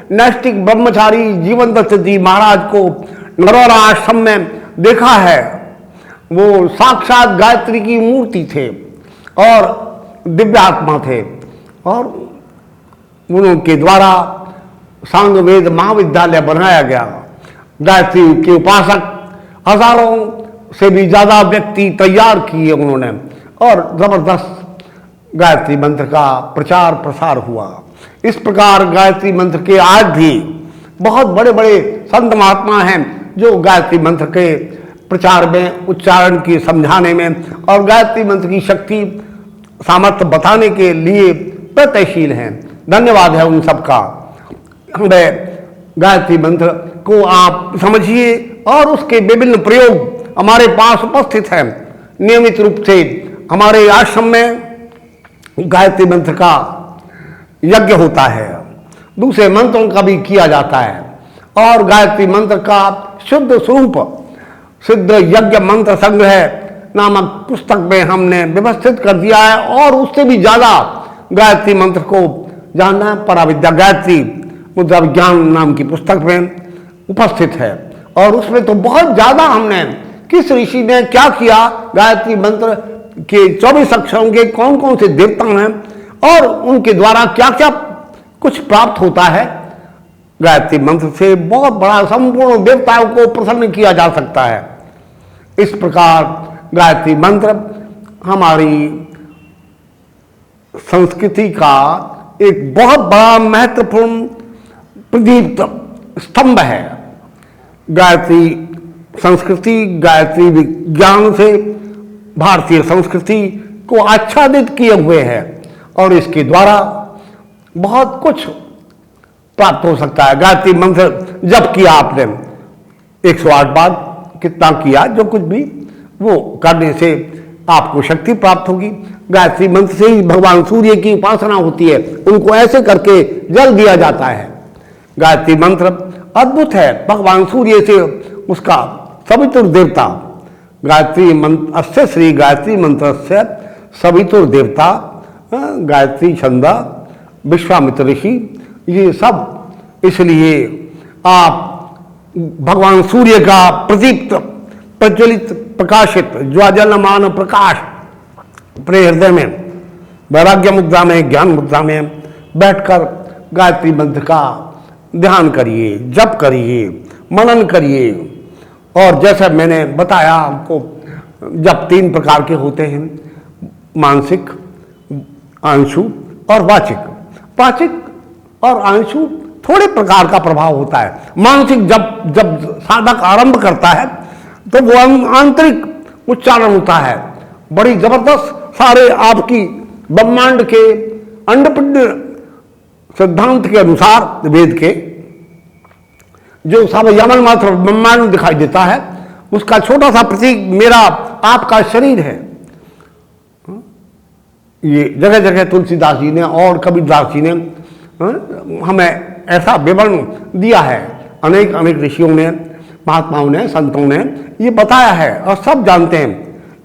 नैष्टिक ब्रह्मचारी जीवन दत्त जी महाराज को नरौरा आश्रम में देखा है। वो साक्षात गायत्री की मूर्ति थे और दिव्यात्मा थे, और उनके द्वारा सांग वेद महाविद्यालय बनाया गया। गायत्री के उपासक हजारों से भी ज्यादा व्यक्ति तैयार किए उन्होंने, और जबरदस्त गायत्री मंत्र का प्रचार प्रसार हुआ। इस प्रकार गायत्री मंत्र के आज भी बहुत बड़े बड़े संत महात्मा हैं जो गायत्री मंत्र के प्रचार में, उच्चारण की समझाने में और गायत्री मंत्र की शक्ति सामर्थ्य बताने के लिए प्रत्ययशील हैं। धन्यवाद है उन सबका। हमें गायत्री मंत्र को आप समझिए और उसके विभिन्न प्रयोग हमारे पास उपस्थित हैं। नियमित रूप से हमारे आश्रम में गायत्री मंत्र का यज्ञ होता है, दूसरे मंत्रों का भी किया जाता है, और गायत्री मंत्र का शुद्ध स्वरूप सिद्ध यज्ञ मंत्र संग्रह नामक पुस्तक में हमने व्यवस्थित कर दिया है। और उससे भी ज्यादा गायत्री मंत्र को जानना पराविद्या गायत्री मुद्रा विज्ञान नाम की पुस्तक में उपस्थित है, और उसमें तो बहुत ज्यादा हमने किस ऋषि ने क्या किया, गायत्री मंत्र के 24 अक्षरों के कौन कौन से देवता हैं और उनके द्वारा क्या क्या कुछ प्राप्त होता है। गायत्री मंत्र से बहुत बड़ा संपूर्ण देवताओं को प्रसन्न किया जा सकता है। इस प्रकार गायत्री मंत्र हमारी संस्कृति का एक बहुत बड़ा महत्वपूर्ण प्रदीप्त स्तंभ है। गायत्री संस्कृति, गायत्री विज्ञान से भारतीय संस्कृति को आच्छादित किए हुए है, और इसके द्वारा बहुत कुछ प्राप्त हो सकता है। गायत्री मंत्र जब किया आपने 108 बार कितना किया, जो कुछ भी वो करने से आपको शक्ति प्राप्त होगी। गायत्री मंत्र से ही भगवान सूर्य की उपासना होती है, उनको ऐसे करके जल दिया जाता है। गायत्री मंत्र अद्भुत है। भगवान सूर्य से उसका सवितुर देवता गायत्री मंत्र अस्य श्री गायत्री मंत्र से सवितुर देवता गायत्री छंदा विश्वामित्र ऋषि, ये सब इसलिए आप भगवान सूर्य का प्रदीप्त प्रज्वलित प्रकाशित ज्वाजलमान प्रकाश अपने हृदय में वैराग्य मुद्रा में, ज्ञान मुद्रा में बैठकर गायत्री मंत्र का ध्यान करिए, जप करिए, मनन करिए। और जैसा मैंने बताया आपको, जप 3 प्रकार के होते हैं, मानसिक, आंशु और वाचिक। वाचिक और आंशु थोड़े प्रकार का प्रभाव होता है। मानसिक जब साधक आरंभ करता है तो वो आंतरिक उच्चारण होता है, बड़ी जबरदस्त, सारे आपकी ब्रह्मांड के अंडपिंड सिद्धांत के अनुसार वेद के जो सब यमन मात्र ब्रह्मांड दिखाई देता है, उसका छोटा सा प्रतीक मेरा आपका शरीर है। ये जगह जगह तुलसीदास जी ने और कबीरदास जी ने हमें ऐसा विवरण दिया है। अनेक अनेक ऋषियों ने, महात्माओं ने, संतों ने ये बताया है, और सब जानते हैं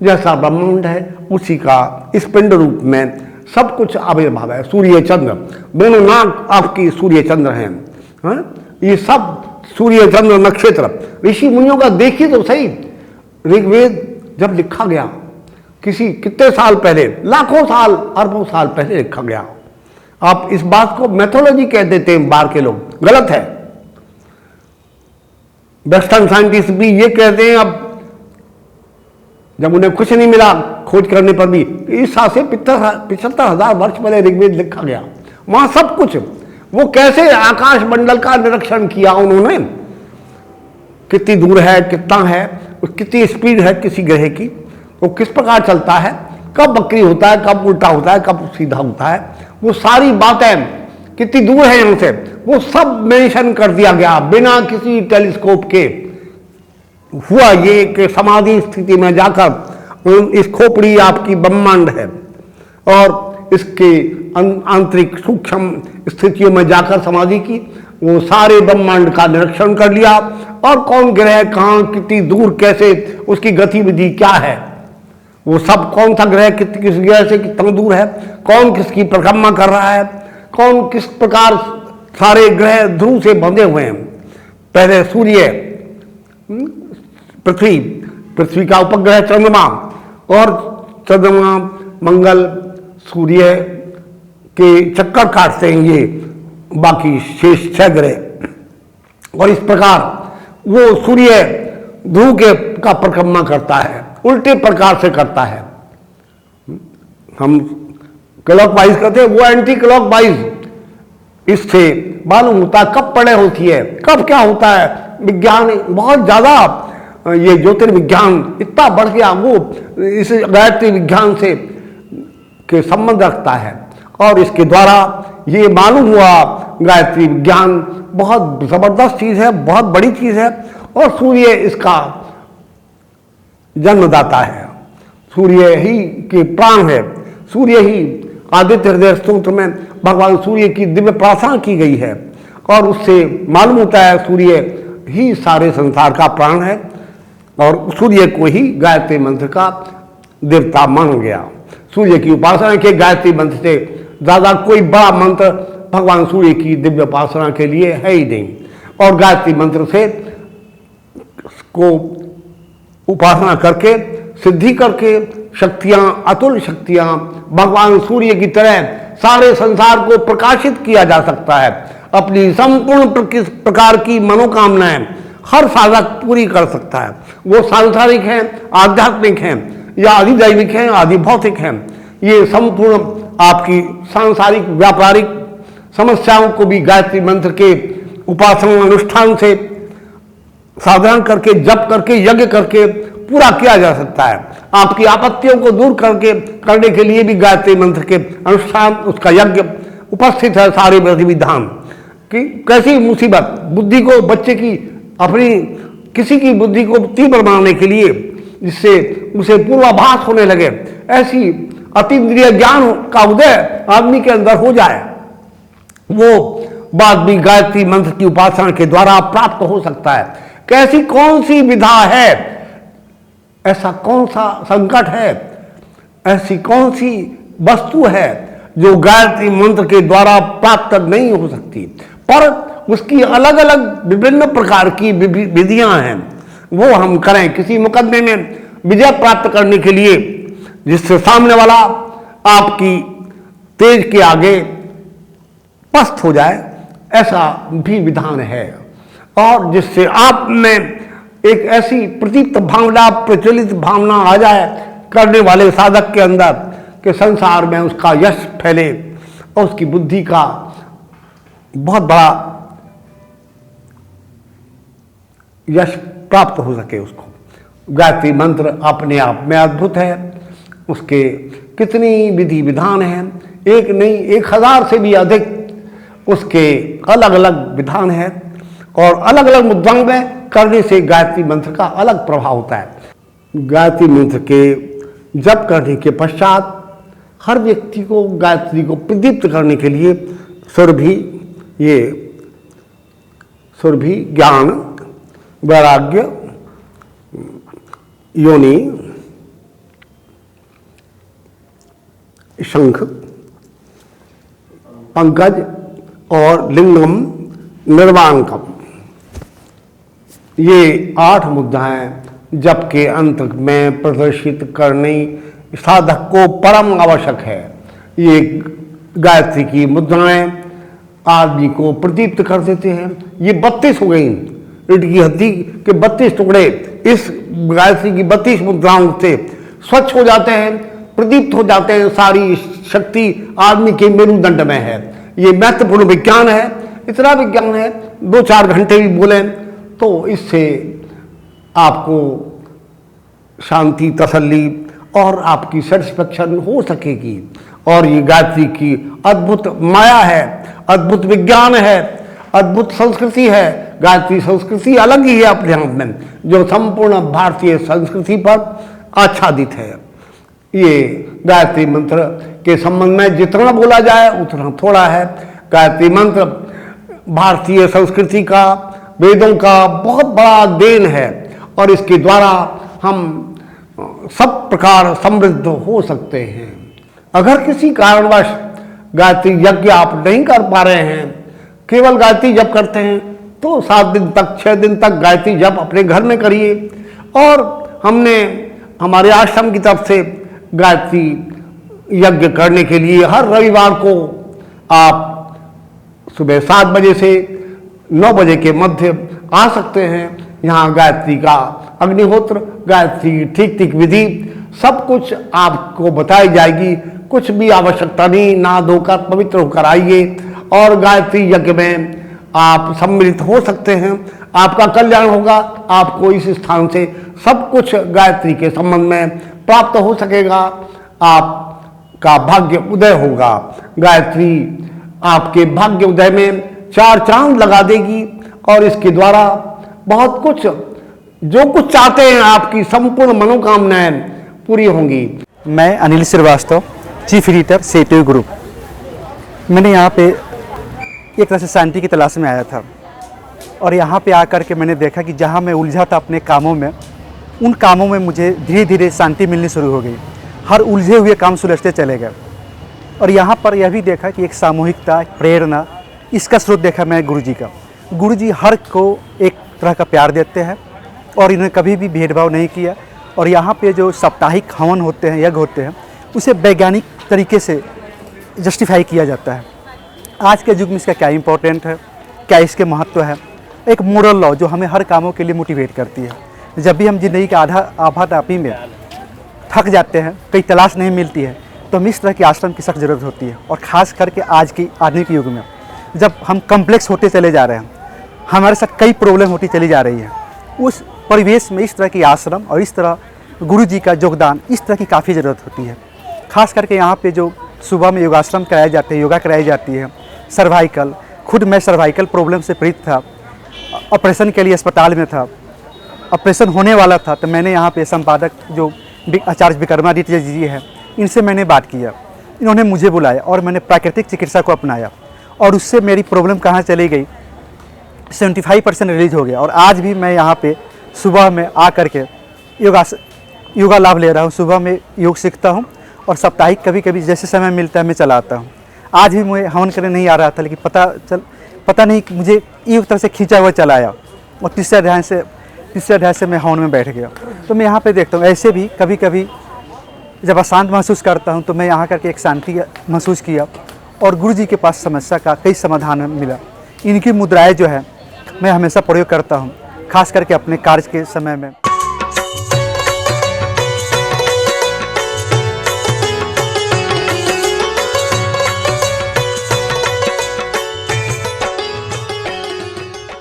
जैसा ब्रह्मांड है उसी का इस पिंड रूप में सब कुछ आविर्भाव है। सूर्य चंद्र, दोनों नाग आपकी सूर्य चंद्र हैं। ये सब सूर्य चंद्र नक्षत्र ऋषि मुनियों का देखिए तो सही। ऋग्वेद जब लिखा गया कितने साल पहले, लाखों साल, अरबों साल पहले लिखा गया। आप इस बात को मैथोलॉजी कह देते हैं बाहर के लोग, गलत है। वेस्टर्न साइंटिस्ट भी ये कहते हैं, अब जब उन्हें कुछ नहीं मिला खोज करने पर भी, इस साल से 75,000 वर्ष पहले ऋग्वेद लिखा गया। वहां सब कुछ, वो कैसे आकाश मंडल का निरीक्षण किया उन्होंने, कितनी दूर है, कितना है, कितनी स्पीड है किसी ग्रह की, वो किस प्रकार चलता है, कब वक्री होता है, कब उल्टा होता है, कब सीधा होता है, वो सारी बातें कितनी दूर है यहाँ से, वो सब मेंशन कर दिया गया बिना किसी टेलीस्कोप के। हुआ ये कि समाधि स्थिति में जाकर इस खोपड़ी आपकी ब्रह्मांड है, और इसके आंतरिक सूक्ष्म स्थितियों में जाकर समाधि की, वो सारे ब्रह्मांड का निरीक्षण कर लिया, और कौन ग्रह कहाँ, कितनी दूर, कैसे उसकी गतिविधि क्या है, वो सब, कौन सा ग्रह किस ग्रह से कितना दूर है, कौन किसकी परिक्रमा कर रहा है, कौन किस प्रकार सारे ग्रह ध्रुव से बंधे हुए हैं। पहले सूर्य, पृथ्वी, पृथ्वी का उपग्रह चंद्रमा, और चंद्रमा, मंगल, सूर्य के चक्कर काटते हैं ये बाकी शेष 6 ग्रह। और इस प्रकार वो सूर्य ध्रुव का परिक्रमा करता है, उल्टे प्रकार से करता है। हम क्लॉकवाइज करते हैं, वो एंटी क्लॉकवाइज। इससे मालूम होता है कब पड़े होती है, कब क्या होता है। विज्ञान बहुत ज्यादा, ये ज्योतिर्विज्ञान इतना बढ़ गया, वो इस गायत्री विज्ञान से के संबंध रखता है। और इसके द्वारा ये मालूम हुआ गायत्री विज्ञान बहुत जबरदस्त चीज है, बहुत बड़ी चीज है। और सूर्य इसका जन्मदाता है, सूर्य ही के प्राण है। सूर्य ही आदित्य हृदय स्तोत्र में भगवान सूर्य की दिव्य प्रार्थना की गई है, और उससे मालूम होता है सूर्य ही सारे संसार का प्राण है। और सूर्य को ही गायत्री मंत्र का देवता माना गया। सूर्य की उपासना के गायत्री मंत्र से ज्यादा कोई बड़ा मंत्र भगवान सूर्य की दिव्य उपासना के लिए है ही नहीं। और गायत्री मंत्र से को उपासना करके, सिद्धि करके, शक्तियां, अतुल शक्तियां भगवान सूर्य की तरह सारे संसार को प्रकाशित किया जा सकता है। अपनी संपूर्ण प्रकार की मनोकामनाएं हर साधक पूरी कर सकता है। वो सांसारिक हैं, आध्यात्मिक हैं, या अधिदैविक हैं, आदि भौतिक हैं। ये संपूर्ण आपकी सांसारिक व्यापारिक समस्याओं को भी गायत्री मंत्र के उपासना अनुष्ठान से साधना करके, जप करके, यज्ञ करके पूरा किया जा सकता है। आपकी आपत्तियों को दूर करने के लिए भी गायत्री मंत्र के अनुष्ठान, उसका यज्ञ उपस्थित है। सारे विधि-विधान कि कैसी मुसीबत, बुद्धि को, बच्चे की, अपनी किसी की बुद्धि को तीव्र बनाने के लिए, जिससे उसे पूर्वाभास होने लगे, ऐसी अतीन्द्रिय ज्ञान का उदय आदमी के अंदर हो जाए, वो बात भी गायत्री मंत्र की उपासना के द्वारा प्राप्त हो सकता है। कैसी कौन सी विधा है, ऐसा कौन सा संकट है, ऐसी कौन सी वस्तु है जो गायत्री मंत्र के द्वारा प्राप्त नहीं हो सकती। पर उसकी अलग अलग विभिन्न प्रकार की विधियां हैं, वो हम करें किसी मुकदमे में विजय प्राप्त करने के लिए, जिससे सामने वाला आपकी तेज के आगे पस्त हो जाए, ऐसा भी विधान है। और जिससे आप में एक ऐसी प्रतीत भावना, प्रचलित भावना आ जाए करने वाले साधक के अंदर कि संसार में उसका यश फैले और उसकी बुद्धि का बहुत बड़ा यश प्राप्त हो सके उसको। गायत्री मंत्र अपने आप में अद्भुत है, उसके कितनी विधि विधान हैं, एक नहीं 1000 से भी अधिक उसके अलग अलग विधान हैं। और अलग अलग मुद्राओं में करने से गायत्री मंत्र का अलग प्रभाव होता है। गायत्री मंत्र के जप करने के पश्चात हर व्यक्ति को गायत्री को प्रदीप्त करने के लिए सुरभि, ज्ञान, वैराग्य, योनि, शंख, पंकज और लिंगम, निर्वाणकम, ये 8 मुद्राएं जप के अंत में प्रदर्शित करनी साधक को परम आवश्यक है। ये गायत्री की मुद्राएं आदमी को प्रदीप्त कर देते हैं। ये 32 हो गई, ईंट की हड्डी के 32 टुकड़े इस गायत्री की 32 मुद्राओं से स्वच्छ हो जाते हैं, प्रदीप्त हो जाते हैं। सारी शक्ति आदमी के मेरुदंड में है। ये महत्वपूर्ण विज्ञान है, इतना विज्ञान है, 2-4 घंटे भी बोले तो इससे आपको शांति, तसल्ली और आपकी सेटिस्फेक्शन हो सकेगी। और ये गायत्री की अद्भुत माया है, अद्भुत विज्ञान है, अद्भुत संस्कृति है। गायत्री संस्कृति अलग ही है अपने आप में, जो संपूर्ण भारतीय संस्कृति पर आच्छादित है। ये गायत्री मंत्र के संबंध में जितना बोला जाए उतना थोड़ा है। गायत्री मंत्र भारतीय संस्कृति का, वेदों का बहुत बड़ा देन है, और इसके द्वारा हम सब प्रकार समृद्ध हो सकते हैं। अगर किसी कारणवश गायत्री यज्ञ आप नहीं कर पा रहे हैं केवल गायत्री जप करते हैं तो 7 दिन तक 6 दिन तक गायत्री जप अपने घर में करिए। और हमने हमारे आश्रम की तरफ से गायत्री यज्ञ करने के लिए हर रविवार को आप सुबह 7 बजे से 9 बजे के मध्य आ सकते हैं। यहाँ गायत्री का अग्निहोत्र, गायत्री ठीक ठीक विधि सब कुछ आपको बताई जाएगी। कुछ भी आवश्यकता नहीं, नहा धोकर पवित्र होकर आइए और गायत्री यज्ञ में आप सम्मिलित हो सकते हैं। आपका कल्याण होगा। आपको इस स्थान से सब कुछ गायत्री के संबंध में प्राप्त हो सकेगा। आपका भाग्य उदय होगा। गायत्री आपके भाग्य उदय में 4 चांद लगा देगी और इसके द्वारा बहुत कुछ, जो कुछ चाहते हैं आपकी संपूर्ण मनोकामनाएं पूरी होंगी। मैं अनिल श्रीवास्तव, चीफ एडिटर सेतु ग्रुप। मैंने यहाँ पे एक तरह से शांति की तलाश में आया था और यहाँ पे आकर के मैंने देखा कि जहाँ मैं उलझा था अपने कामों में, उन कामों में मुझे धीरे धीरे शांति मिलनी शुरू हो गई। हर उलझे हुए काम सुलझते चले गए। और यहाँ पर यह भी देखा कि एक सामूहिकता, एक प्रेरणा, इसका स्रोत देखा मैं गुरुजी का। गुरुजी हर को एक तरह का प्यार देते हैं और इन्होंने कभी भी भेदभाव नहीं किया। और यहाँ पे जो साप्ताहिक हवन होते हैं, यज्ञ होते हैं, उसे वैज्ञानिक तरीके से जस्टिफाई किया जाता है। आज के युग में इसका क्या इम्पोर्टेंट है, क्या इसके महत्व है। एक मोरल लॉ जो हमें हर कामों के लिए मोटिवेट करती है। जब भी हम ज़िंदगी के आपाधापी में थक जाते हैं, कहीं तलाश नहीं मिलती है, तो हमें इस तरह के आश्रम की सख्त ज़रूरत होती है। और ख़ास करके आज की आधुनिक युग में जब हम कम्प्लेक्स होते चले जा रहे हैं, हमारे साथ कई प्रॉब्लम होती चली जा रही है, उस परिवेश में इस तरह की आश्रम और इस तरह गुरु जी का योगदान, इस तरह की काफ़ी ज़रूरत होती है। खास करके यहाँ पे जो सुबह में योगाश्रम कराए जाते हैं, योगा कराई जाती है, सर्वाइकल, खुद मैं सर्वाइकल प्रॉब्लम से पीड़ित था, ऑपरेशन के लिए अस्पताल में था, ऑपरेशन होने वाला था, तो मैंने यहाँ पे संपादक जो आचार्य विक्रमादित्य जी है, इनसे मैंने बात किया। इन्होंने मुझे बुलाया और मैंने प्राकृतिक चिकित्सा को अपनाया और उससे मेरी प्रॉब्लम कहाँ चली गई, 75% रिलीज हो गया। और आज भी मैं यहाँ पे सुबह में आ कर के योगा लाभ ले रहा हूँ। सुबह में योग सीखता हूँ और साप्ताहिक कभी कभी जैसे समय मिलता है मैं चला आता हूँ। आज भी मुझे हवन करने नहीं आ रहा था, लेकिन पता नहीं मुझे एक तरह से खींचा हुआ चला आया और तीसरे अध्याय से मैं हवन में बैठ गया। तो मैं यहाँ पे देखता हूँ, ऐसे भी कभी कभी जब अशांत महसूस करता हूँ तो मैं यहाँ करके एक शांति महसूस किया और गुरु जी के पास समस्या का कई समाधान मिला। इनकी मुद्राएं जो है मैं हमेशा प्रयोग करता हूँ, खास करके अपने कार्य के समय में।